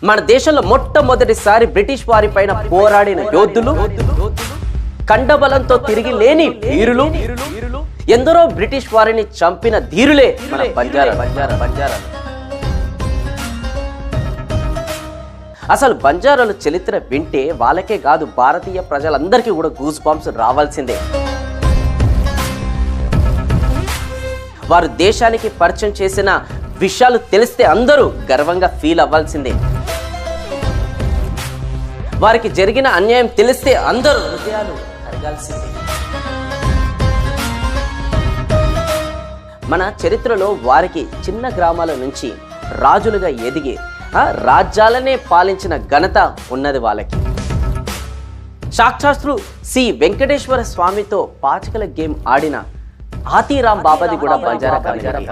మన దేశంలో మొట్టమొదటిసారి బ్రిటిష్ వారి పైన పోరాడిన యోధులు, కండబలంతో తిరిగి లేని వీరులు, ఎందరో బ్రిటిష్ వారిని చంపిన ధీరులే మన బంజారాలు. అసలు బంజారాల చరిత్ర వింటే వాళ్ళకే కాదు, భారతీయ ప్రజలందరికీ కూడా గూస్ బంప్స్ రావాల్సిందే. వారు దేశానికి పరిచయం చేసిన విషయాలు తెలిస్తే అందరూ గర్వంగా ఫీల్ అవ్వాల్సిందే. వారికి జరిగిన అన్యాయం తెలిస్తే అందరూ హృదయాలు కరగాల్సిందే. మన చరిత్రలో వారికి చిన్న గ్రామాల నుంచి రాజులుగా ఎదిగి రాజ్యాలనే పాలించిన ఘనత ఉన్నది వాళ్ళకి. సాక్షాత్తు శ్రీ వెంకటేశ్వర స్వామితో పాచికల గేమ్ ఆడిన ఆతిరామ్ బాబాది కూడా బంజారా కమ్యూనిటీ.